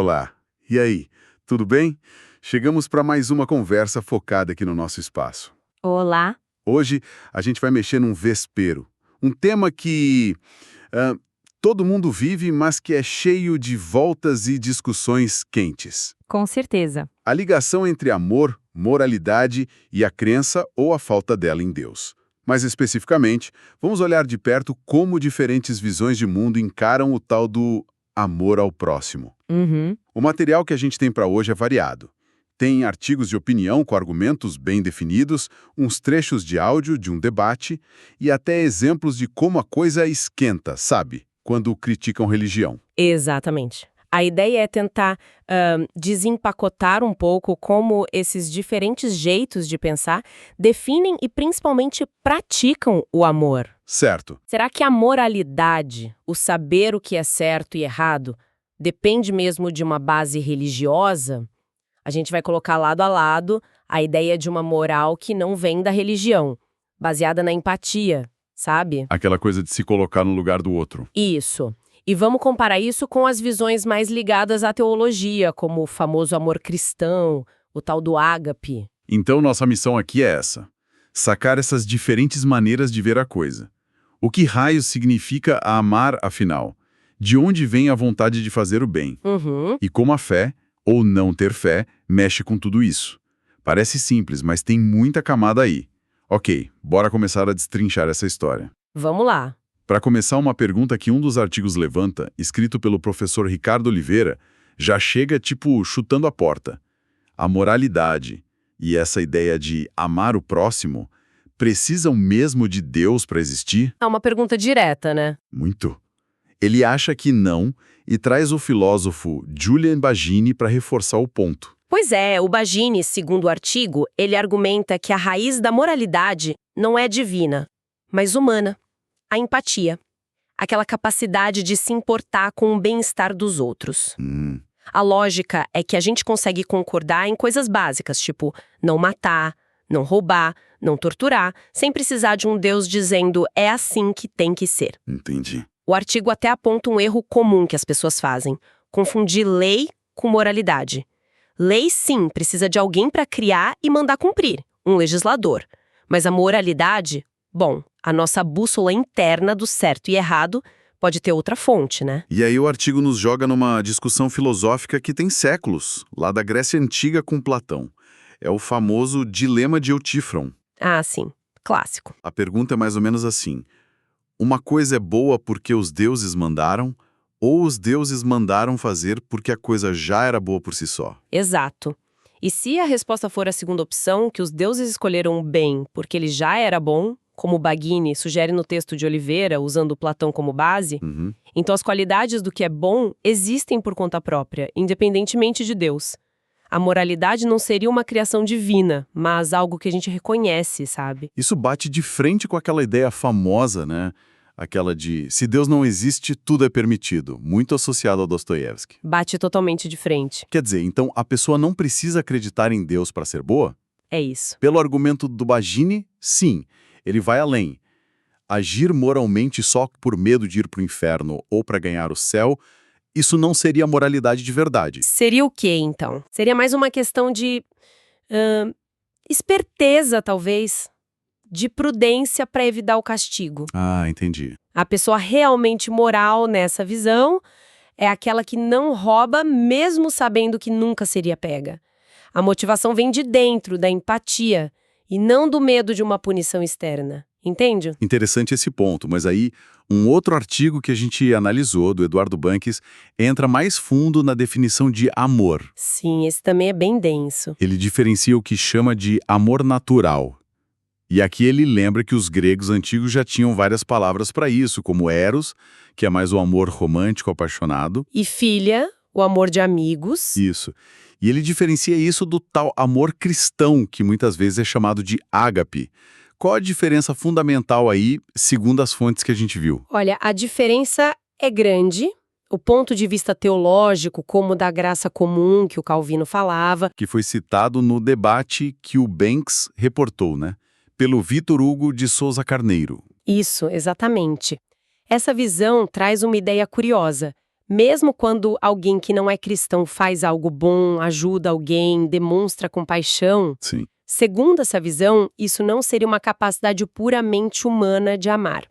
Olá, e aí, tudo bem? Chegamos para mais uma conversa focada aqui no nosso espaço. Olá. Hoje a gente vai mexer num vespeiro, um tema que ah, todo mundo vive, mas que é cheio de voltas e discussões quentes. Com certeza. A ligação entre amor, moralidade e a crença ou a falta dela em Deus. Mais especificamente, vamos olhar de perto como diferentes visões de mundo encaram o tal do amor ao próximo. Uhum. O material que a gente tem para hoje é variado. Tem artigos de opinião com argumentos bem definidos, uns trechos de áudio de um debate e até exemplos de como a coisa esquenta, sabe? Quando criticam religião. Exatamente. A ideia é tentar desempacotar um pouco como esses diferentes jeitos de pensar definem e principalmente praticam o amor. Certo. Será que a moralidade, o saber o que é certo e errado, depende mesmo de uma base religiosa? A gente vai colocar lado a lado a ideia de uma moral que não vem da religião, baseada na empatia, sabe? Aquela coisa de se colocar no lugar do outro. Isso. E vamos comparar isso com as visões mais ligadas à teologia, como o famoso amor cristão, o tal do ágape. Então, nossa missão aqui é essa: sacar essas diferentes maneiras de ver a coisa. O que raios significa amar, afinal? De onde vem a vontade de fazer o bem? Uhum. E como a fé, ou não ter fé, mexe com tudo isso. Parece simples, mas tem muita camada aí. Ok, bora começar a destrinchar essa história. Vamos lá. Para começar, uma pergunta que um dos artigos levanta, escrito pelo professor Ricardo Oliveira, já chega tipo chutando a porta. A moralidade e essa ideia de amar o próximo precisam mesmo de Deus para existir? É uma pergunta direta, né? Muito. Ele acha que não e traz o filósofo Julian Baggini para reforçar o ponto. Pois é, o Baggini, segundo o artigo, ele argumenta que a raiz da moralidade não é divina, mas humana. A empatia. Aquela capacidade de se importar com o bem-estar dos outros. A lógica é que a gente consegue concordar em coisas básicas, tipo não matar, não roubar, não torturar, sem precisar de um Deus dizendo é assim que tem que ser. Entendi. O artigo até aponta um erro comum que as pessoas fazem: confundir lei com moralidade. Lei, sim, precisa de alguém para criar e mandar cumprir, um legislador. Mas a moralidade, bom, a nossa bússola interna do certo e errado pode ter outra fonte, né? E aí o artigo nos joga numa discussão filosófica que tem séculos, lá da Grécia Antiga com Platão. É o famoso dilema de Eutífron. Ah, sim. Clássico. A pergunta é mais ou menos assim: uma coisa é boa porque os deuses mandaram, ou os deuses mandaram fazer porque a coisa já era boa por si só? Exato. E se a resposta for a segunda opção, que os deuses escolheram o bem porque ele já era bom, como Baggini sugere no texto de Oliveira, usando Platão como base, então as qualidades do que é bom existem por conta própria, independentemente de Deus. A moralidade não seria uma criação divina, mas algo que a gente reconhece, sabe? Isso bate de frente com aquela ideia famosa, né? Aquela de se Deus não existe, tudo é permitido, muito associado ao Dostoiévski. Bate totalmente de frente. Quer dizer, então a pessoa não precisa acreditar em Deus para ser boa? É isso. Pelo argumento do Baggini, sim. Ele vai além. Agir moralmente só por medo de ir para o inferno ou para ganhar o céu, isso não seria moralidade de verdade. Seria o quê, então? Seria mais uma questão de esperteza, talvez, de prudência para evitar o castigo. Ah, entendi. A pessoa realmente moral nessa visão é aquela que não rouba mesmo sabendo que nunca seria pega. A motivação vem de dentro, da empatia, e não do medo de uma punição externa. Entende? Interessante esse ponto, mas aí um outro artigo que a gente analisou, do Eduardo Banques, entra mais fundo na definição de amor. Sim, esse também é bem denso. Ele diferencia o que chama de amor natural. E aqui ele lembra que os gregos antigos já tinham várias palavras para isso, como eros, que é mais o amor romântico apaixonado. E filha, o amor de amigos. Isso. E ele diferencia isso do tal amor cristão, que muitas vezes é chamado de ágape. Qual a diferença fundamental aí, segundo as fontes que a gente viu? Olha, a diferença é grande. O ponto de vista teológico, como da graça comum que o Calvino falava. Que foi citado no debate que o Banks reportou, né? Pelo Vitor Hugo de Souza Carneiro. Isso, exatamente. Essa visão traz uma ideia curiosa. Mesmo quando alguém que não é cristão faz algo bom, ajuda alguém, demonstra compaixão, Sim. segundo essa visão, isso não seria uma capacidade puramente humana de amar.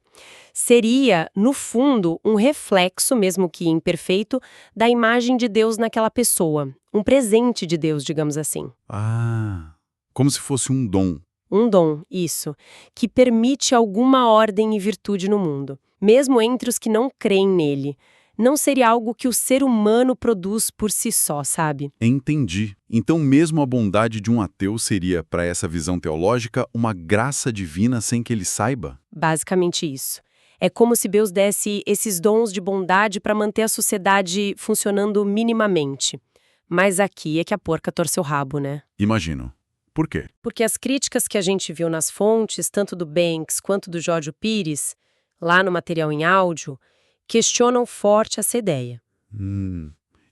Seria, no fundo, um reflexo, mesmo que imperfeito, da imagem de Deus naquela pessoa. Um presente de Deus, digamos assim. Ah, como se fosse um dom. Um dom, isso, que permite alguma ordem e virtude no mundo, mesmo entre os que não creem nele. Não seria algo que o ser humano produz por si só, sabe? Entendi. Então, mesmo a bondade de um ateu seria, para essa visão teológica, uma graça divina sem que ele saiba? Basicamente isso. É como se Deus desse esses dons de bondade para manter a sociedade funcionando minimamente. Mas aqui é que a porca torce o rabo, né? Imagino. Por quê? Porque as críticas que a gente viu nas fontes, tanto do Banks quanto do Jorge Pires, lá no material em áudio, questionam forte essa ideia.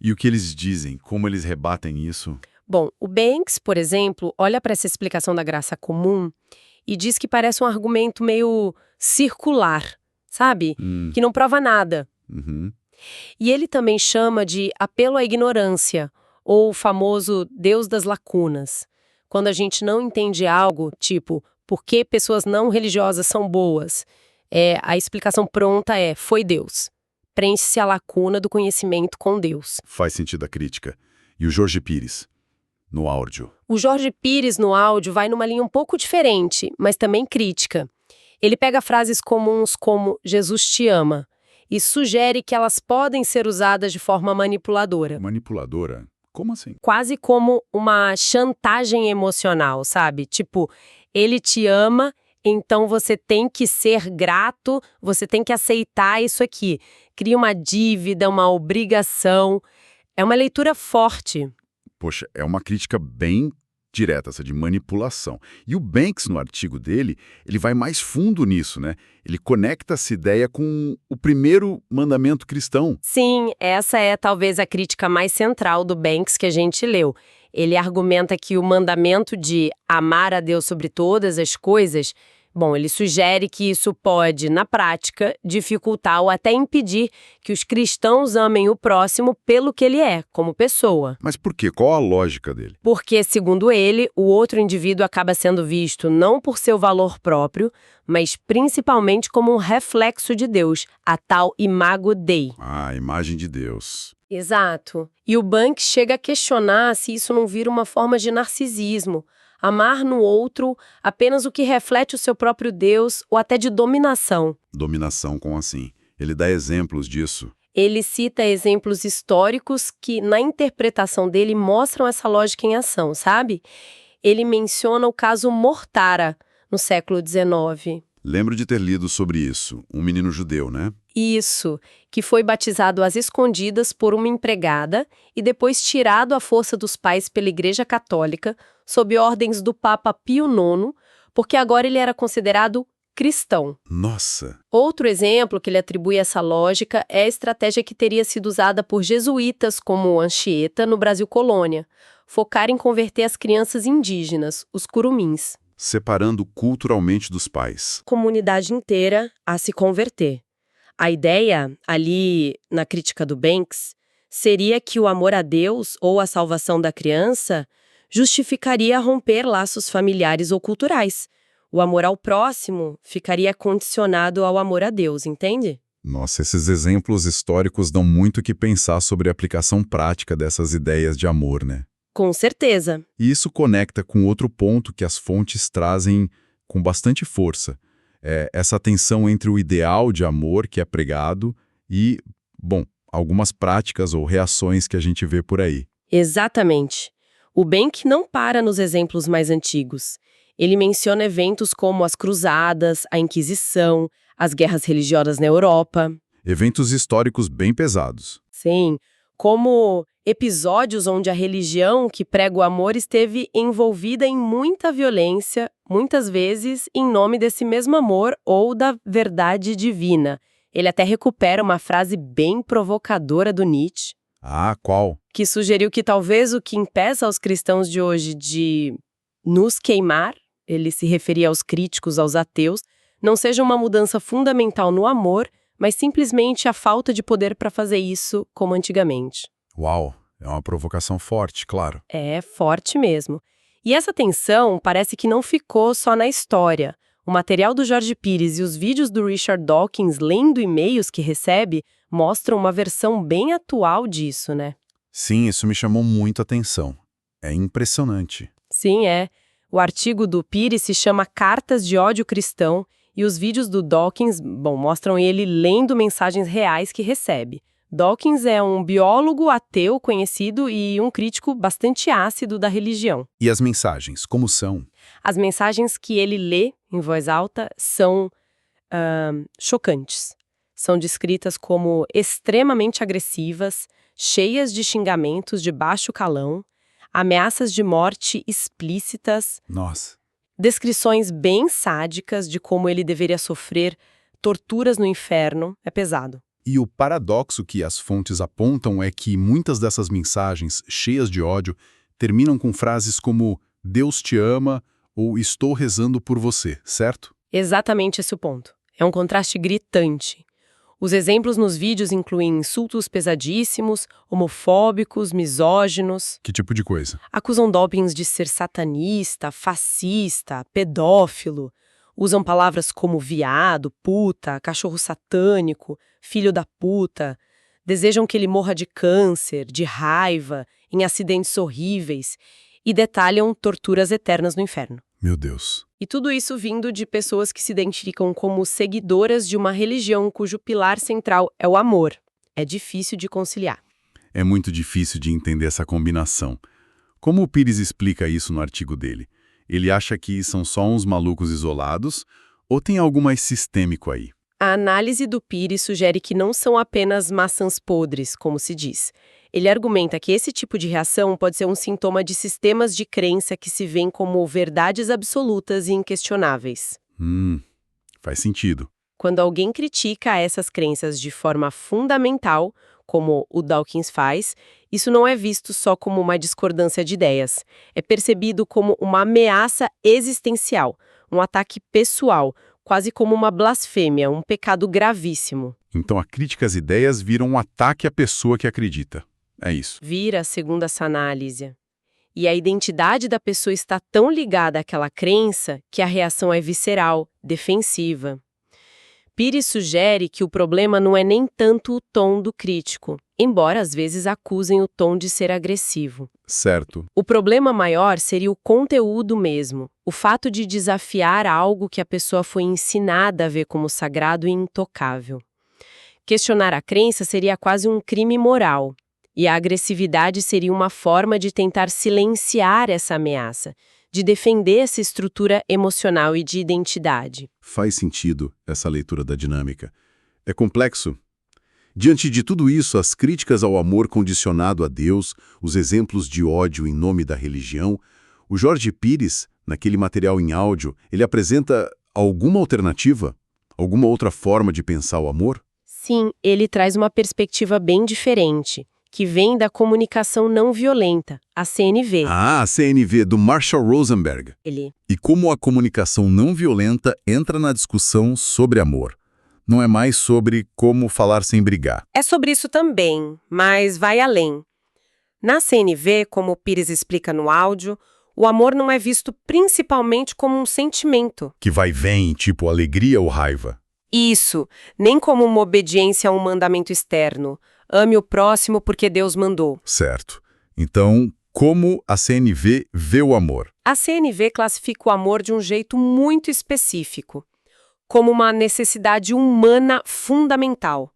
E o que eles dizem? Como eles rebatem isso? Bom, o Banks, por exemplo, olha para essa explicação da graça comum e diz que parece um argumento meio circular, sabe? Que não prova nada. Uhum. E ele também chama de apelo à ignorância, ou o famoso Deus das lacunas. Quando a gente não entende algo, tipo, por que pessoas não religiosas são boas? A explicação pronta foi Deus. Preenche-se a lacuna do conhecimento com Deus. Faz sentido a crítica. E o Jorge Pires, no áudio? O Jorge Pires, no áudio, vai numa linha um pouco diferente, mas também crítica. Ele pega frases comuns como Jesus te ama e sugere que elas podem ser usadas de forma manipuladora. Manipuladora? Como assim? Quase como uma chantagem emocional, sabe? Tipo, ele te ama, então você tem que ser grato, você tem que aceitar isso aqui. Cria uma dívida, uma obrigação. É uma leitura forte. Poxa, é uma crítica bem direta, essa de manipulação. E o Banks, no artigo dele, ele vai mais fundo nisso, né? Ele conecta essa ideia com o primeiro mandamento cristão. Sim, essa é talvez a crítica mais central do Banks que a gente leu. Ele argumenta que o mandamento de amar a Deus sobre todas as coisas, bom, ele sugere que isso pode, na prática, dificultar ou até impedir que os cristãos amem o próximo pelo que ele é, como pessoa. Mas por quê? Qual a lógica dele? Porque, segundo ele, o outro indivíduo acaba sendo visto não por seu valor próprio, mas principalmente como um reflexo de Deus, a tal imago Dei. Ah, a imagem de Deus. Exato. E o Banks chega a questionar se isso não vira uma forma de narcisismo, amar no outro apenas o que reflete o seu próprio Deus ou até de dominação. Dominação, como assim? Ele dá exemplos disso. Ele cita exemplos históricos que, na interpretação dele, mostram essa lógica em ação, sabe? Ele menciona o caso Mortara, no século XIX. Lembro de ter lido sobre isso. Um menino judeu, né? Isso, que foi batizado às escondidas por uma empregada e depois tirado à força dos pais pela Igreja Católica, sob ordens do Papa Pio IX, porque agora ele era considerado cristão. Nossa! Outro exemplo que ele atribui a essa lógica é a estratégia que teria sido usada por jesuítas como Anchieta no Brasil colônia, focar em converter as crianças indígenas, os curumins. Separando culturalmente dos pais. Comunidade inteira a se converter. A ideia, ali na crítica do Banks, seria que o amor a Deus ou a salvação da criança justificaria romper laços familiares ou culturais. O amor ao próximo ficaria condicionado ao amor a Deus, entende? Nossa, esses exemplos históricos dão muito o que pensar sobre a aplicação prática dessas ideias de amor, né? Com certeza. E isso conecta com outro ponto que as fontes trazem com bastante força. Essa tensão entre o ideal de amor que é pregado e, bom, algumas práticas ou reações que a gente vê por aí. Exatamente. O Banks não para nos exemplos mais antigos. Ele menciona eventos como as Cruzadas, a Inquisição, as guerras religiosas na Europa. Eventos históricos bem pesados. Sim, como episódios onde a religião que prega o amor esteve envolvida em muita violência, muitas vezes em nome desse mesmo amor ou da verdade divina. Ele até recupera uma frase bem provocadora do Nietzsche. Ah, qual? Que sugeriu que talvez o que impeça os cristãos de hoje de nos queimar, ele se referia aos críticos, aos ateus, não seja uma mudança fundamental no amor, mas simplesmente a falta de poder para fazer isso como antigamente. Uau, é uma provocação forte, claro. É forte mesmo. E essa tensão parece que não ficou só na história. O material do Jorge Pires e os vídeos do Richard Dawkins lendo e-mails que recebe mostram uma versão bem atual disso, né? Sim, isso me chamou muito a atenção. É impressionante. Sim, é. O artigo do Pires se chama Cartas de Ódio Cristão e os vídeos do Dawkins, mostram ele lendo mensagens reais que recebe. Dawkins é um biólogo ateu conhecido e um crítico bastante ácido da religião. E as mensagens, como são? As mensagens que ele lê em voz alta são chocantes. São descritas como extremamente agressivas, cheias de xingamentos de baixo calão, ameaças de morte explícitas, Nossa. descrições bem sádicas de como ele deveria sofrer torturas no inferno. É pesado. E o paradoxo que as fontes apontam é que muitas dessas mensagens cheias de ódio terminam com frases como Deus te ama ou estou rezando por você, certo? Exatamente esse o ponto. É um contraste gritante. Os exemplos nos vídeos incluem insultos pesadíssimos, homofóbicos, misóginos. Que tipo de coisa? Acusam Dawkins de ser satanista, fascista, pedófilo. Usam palavras como viado, puta, cachorro satânico, filho da puta. Desejam que ele morra de câncer, de raiva, em acidentes horríveis. E detalham torturas eternas no inferno. Meu Deus. E tudo isso vindo de pessoas que se identificam como seguidoras de uma religião cujo pilar central é o amor. É difícil de conciliar. É muito difícil de entender essa combinação. Como o Pires explica isso no artigo dele? Ele acha que são só uns malucos isolados ou tem algo mais sistêmico aí? A análise do Pires sugere que não são apenas maçãs podres, como se diz. Ele argumenta que esse tipo de reação pode ser um sintoma de sistemas de crença que se veem como verdades absolutas e inquestionáveis. Faz sentido. Quando alguém critica essas crenças de forma fundamental, como o Dawkins faz, isso não é visto só como uma discordância de ideias. É percebido como uma ameaça existencial, um ataque pessoal, quase como uma blasfêmia, um pecado gravíssimo. Então a crítica às ideias vira um ataque à pessoa que acredita. É isso. Vira, segundo essa análise. E a identidade da pessoa está tão ligada àquela crença que a reação é visceral, defensiva. Pires sugere que o problema não é nem tanto o tom do crítico, embora às vezes acusem o tom de ser agressivo. Certo. O problema maior seria o conteúdo mesmo, o fato de desafiar algo que a pessoa foi ensinada a ver como sagrado e intocável. Questionar a crença seria quase um crime moral. E a agressividade seria uma forma de tentar silenciar essa ameaça, de defender essa estrutura emocional e de identidade. Faz sentido essa leitura da dinâmica. É complexo. Diante de tudo isso, as críticas ao amor condicionado a Deus, os exemplos de ódio em nome da religião, o Jorge Pires, naquele material em áudio, ele apresenta alguma alternativa? Alguma outra forma de pensar o amor? Sim, ele traz uma perspectiva bem diferente, que vem da comunicação não violenta, a CNV. Ah, a CNV, do Marshall Rosenberg. E como a comunicação não violenta entra na discussão sobre amor. Não é mais sobre como falar sem brigar. É sobre isso também, mas vai além. Na CNV, como o Pires explica no áudio, o amor não é visto principalmente como um sentimento. Que vai e vem, tipo alegria ou raiva. Isso, nem como uma obediência a um mandamento externo. Ame o próximo porque Deus mandou. Certo. Então, como a CNV vê o amor? A CNV classifica o amor de um jeito muito específico, como uma necessidade humana fundamental.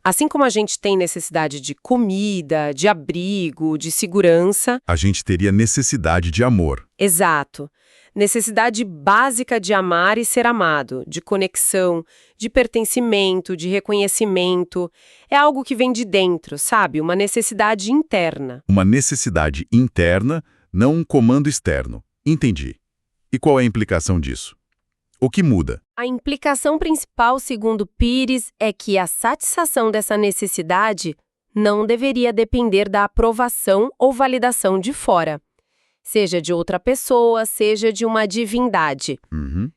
Assim como a gente tem necessidade de comida, de abrigo, de segurança... A gente teria necessidade de amor. Exato. Necessidade básica de amar e ser amado, de conexão, de pertencimento, de reconhecimento. É algo que vem de dentro, sabe? Uma necessidade interna. Uma necessidade interna, não um comando externo. Entendi. E qual é a implicação disso? O que muda? A implicação principal, segundo Pires, é que a satisfação dessa necessidade não deveria depender da aprovação ou validação de fora. Seja de outra pessoa, seja de uma divindade.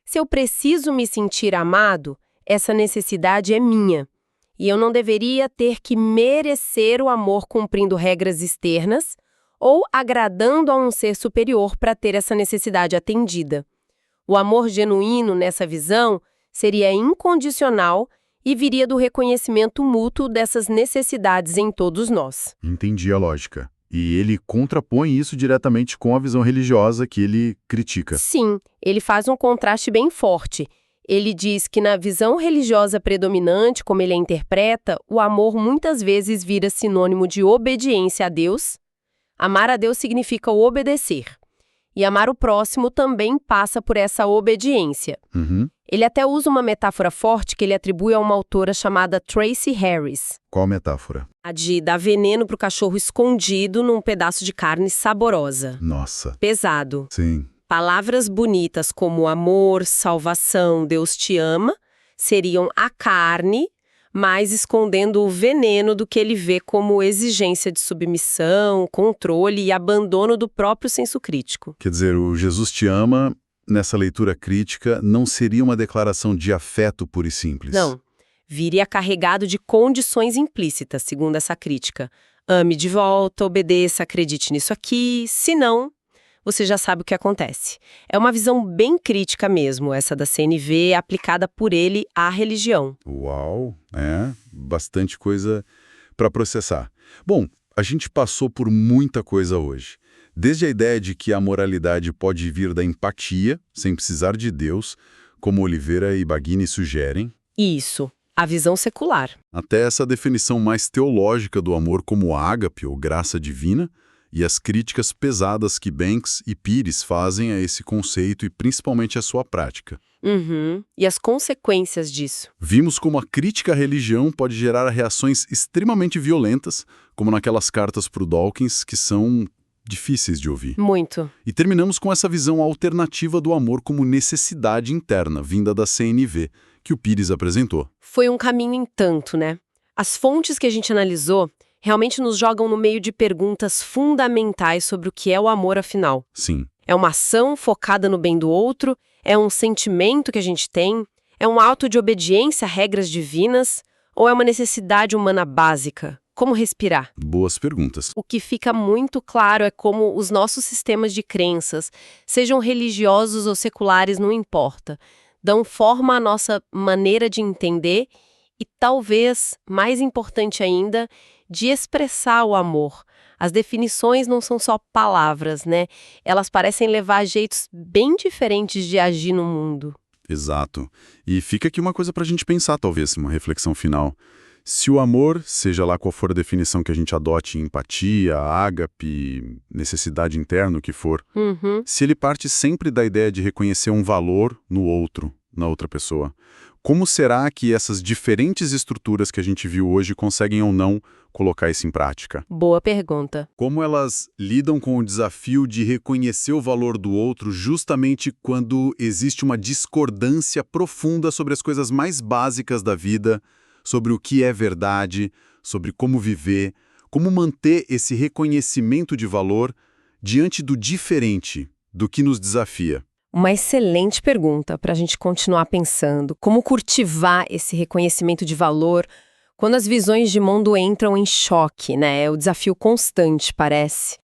Se eu preciso me sentir amado, essa necessidade é minha. E eu não deveria ter que merecer o amor cumprindo regras externas ou agradando a um ser superior para ter essa necessidade atendida. O amor genuíno nessa visão seria incondicional e viria do reconhecimento mútuo dessas necessidades em todos nós. Entendi a lógica. E ele contrapõe isso diretamente com a visão religiosa que ele critica. Sim, ele faz um contraste bem forte. Ele diz que na visão religiosa predominante, como ele a interpreta, o amor muitas vezes vira sinônimo de obediência a Deus. Amar a Deus significa obedecer. E amar o próximo também passa por essa obediência. Ele até usa uma metáfora forte que ele atribui a uma autora chamada Tracy Harris. Qual metáfora? A de dar veneno para o cachorro escondido num pedaço de carne saborosa. Nossa. Pesado. Sim. Palavras bonitas como amor, salvação, Deus te ama, seriam a carne, mas escondendo o veneno do que ele vê como exigência de submissão, controle e abandono do próprio senso crítico. Quer dizer, o Jesus te ama, nessa leitura crítica, não seria uma declaração de afeto pura e simples. Não. Viria carregado de condições implícitas, segundo essa crítica. Ame de volta, obedeça, acredite nisso aqui, se não, você já sabe o que acontece. É uma visão bem crítica mesmo, essa da CNV, aplicada por ele à religião. Uau, bastante coisa para processar. Bom, a gente passou por muita coisa hoje. Desde a ideia de que a moralidade pode vir da empatia, sem precisar de Deus, como Oliveira e Baggini sugerem. Isso, a visão secular. Até essa definição mais teológica do amor como ágape ou graça divina, e as críticas pesadas que Banks e Pires fazem a esse conceito e principalmente a sua prática. E as consequências disso. Vimos como a crítica à religião pode gerar reações extremamente violentas, como naquelas cartas para o Dawkins, que são difíceis de ouvir. Muito. E terminamos com essa visão alternativa do amor como necessidade interna, vinda da CNV, que o Pires apresentou. Foi um caminho em tanto, né? As fontes que a gente analisou realmente nos jogam no meio de perguntas fundamentais sobre o que é o amor, afinal. Sim. É uma ação focada no bem do outro? É um sentimento que a gente tem? É um ato de obediência a regras divinas? Ou é uma necessidade humana básica? Como respirar? Boas perguntas. O que fica muito claro é como os nossos sistemas de crenças, sejam religiosos ou seculares, não importa, dão forma à nossa maneira de entender e, talvez, mais importante ainda, de expressar o amor. As definições não são só palavras, né? Elas parecem levar a jeitos bem diferentes de agir no mundo. Exato. E fica aqui uma coisa para a gente pensar, talvez, uma reflexão final. Se o amor, seja lá qual for a definição que a gente adote, empatia, ágape, necessidade interna, o que for, se ele parte sempre da ideia de reconhecer um valor no outro, na outra pessoa, como será que essas diferentes estruturas que a gente viu hoje conseguem ou não colocar isso em prática? Boa pergunta. Como elas lidam com o desafio de reconhecer o valor do outro justamente quando existe uma discordância profunda sobre as coisas mais básicas da vida, sobre o que é verdade, sobre como viver, como manter esse reconhecimento de valor diante do diferente, do que nos desafia? Uma excelente pergunta para a gente continuar pensando. Como cultivar esse reconhecimento de valor quando as visões de mundo entram em choque, né? É o desafio constante, parece.